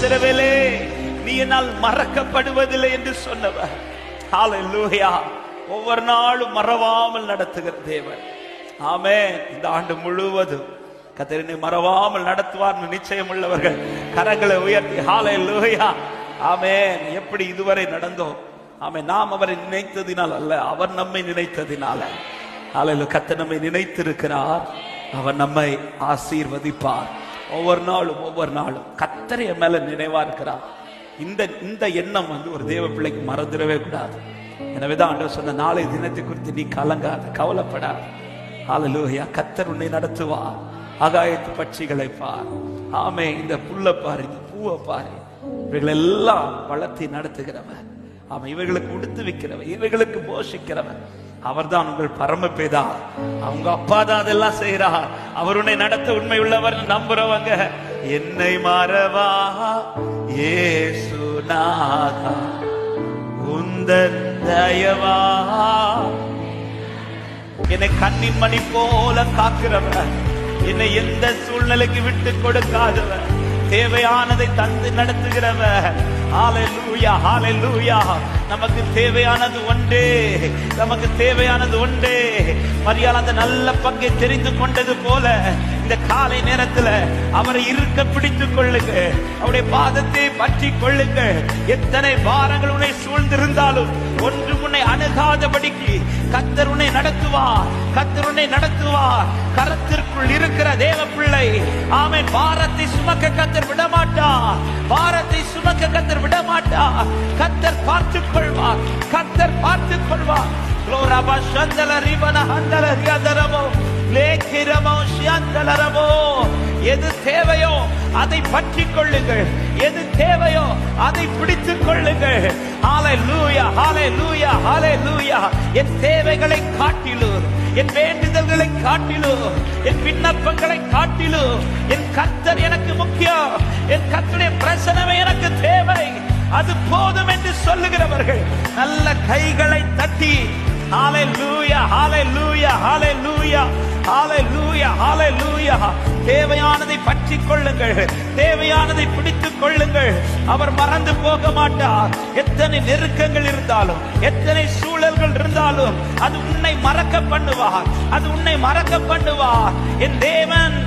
இஸ்ரவேலே நீ என்னால் மறக்கப்படுவதில்லை என்று சொன்னவர். ஹல்லேலூயா. ஒவ்வொரு நாளும் மறவாமல் நடத்துகிற தேவன். ஆமென். இந்த ஆண்டு முழுவதும் கர்த்தரை மறவாமல் நடத்துவார் நிச்சயம் உள்ளவர்கள் கரங்களை உயர்த்தி ஹல்லேலூயா. ஆமென். எப்படி இதுவரை நடந்தோம்? ஆமென். நாம் அவரை நினைத்ததினால் அல்ல, அவர் நம்மை நினைத்ததினால. ஹல்லேலூயா. கர்த்தர் நம்மை நினைத்திருக்கிறார், அவர் நம்மை ஆசீர்வதிப்பார். ஒவ்வொரு நாளும் கர்த்தரை மேல நினைவா இருக்கிறார். இந்த எண்ணம் ஒரு தேவ பிள்ளைக்கு மறந்துடவே கூடாது. எனவேதான் ஆண்டவர் சொன்ன, நாளை தினத்தை குறித்து நீ கலங்காத, கவலைப்படாத. ஹல்லேலூயா. கர்த்தர் உன்னை நடத்துவார். ஆகாயத்து பட்சிகளை பார். ஆமே. இந்த புல்லை பாரு, இந்த பூவை பாரு, இவைகள் எல்லாம் வளர்த்தி நடத்துகிறவர். ஆமா. இவைகளுக்கு உடுத்து வைக்கிறவர், இவைகளுக்கு போஷிக்கிறவர் அவர் தான் உங்கள் பரமபிதா. அவங்க அப்பா தான் அதெல்லாம் செய்யறார். அவர் உன்னை நடத்த உண்மை உள்ளவர் நம்புறவங்க. என்னை மறவா இயேசுநாதா, உந்தன் தயவா என்னை கண்ணின் மணி போல காக்கிறவர், என்னை எந்த சூழ்நிலைக்கு விட்டு கொடுக்காதவர், தேவையானதை தந்து நடத்துகிறவர். ஹல்லேலூயா, ஹல்லேலூயா. நமக்கு தேவையானது ஒன்றே, நமக்கு தேவையானது ஒன்றே. மரியாள் அந்த நல்ல பங்கை தெரிந்து கொண்டது போல இந்த காலை நேரத்தில் அவரை இருக்க பிடித்துக் கொள்ளுங்க, அவருடைய பாதத்தை பற்றி கொள்ளுங்க. எத்தனை பாரங்கள் உன்னை சூழ்ந்திருந்தாலும் ஒன்று உன்னை அணுகாதபடிக்கு கர்த்தர் உன்னை நடத்துவார், கர்த்தர் உன்னை நடத்துவார். கரத்திற்குள் இருக்கிற தேவ பிள்ளை, ஆமென், பாரத்தை சுமக்க கர்த்தர் விடமாட்டார், பாரத்தை சுமக்க கர்த்தர் விடமாட்டார். கர்த்தர் பார்த்துக் கொள்வார், கர்த்தர் பார்த்துக் கொள்வார். க்ளோரபா சந்தல ரிபன ஹந்தல ரியதரமோ லேகிரமோ ஷந்தலரமோ. எது தேவையோ அதை பற்றிக் கொள்ளுங்கள், எது தேவையோ அதை பிடித்துக் கொள்ளுங்கள். ஹல்லேலூயா, ஹல்லேலூயா, ஹல்லேலூயா. என் தேவைகளை காட்டிலும், என் வேண்டுதல்களை காட்டிலும், என் விண்ணப்பங்களை காட்டிலும் என் கர்த்தர் எனக்கு முக்கியம், என் கர்த்தருடைய பிரசன்னமே எனக்கு தேவை, அது போதும் என்று சொல்லுகிறவர்கள் நல்ல கைகளை தட்டி ஹல்லேலூயா, ஹல்லேலூயா, ஹல்லேலூயா, ஹல்லேலூயா, ஹல்லேலூயா. தேவையானதை பற்றிக் கொள்ளுங்கள், தேவையானதை பிடித்துக் கொள்ளுங்கள். அவர் மறந்து போக மாட்டார். எத்தனை நெருக்கங்கள் இருந்தாலும், எத்தனை சூழல்கள் இருந்தாலும் அது உன்னை மறக்க பண்ணுவார், அது உன்னை மறக்க பண்ணுவார். என் தேவன்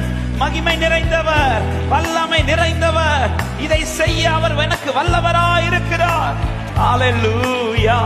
மகிமை நிறைந்தவர், வல்லமை நிறைந்தவர். இதை செய்ய அவர் எனக்கு வல்லவராய் இருக்கிறார். ஹல்லேலூயா.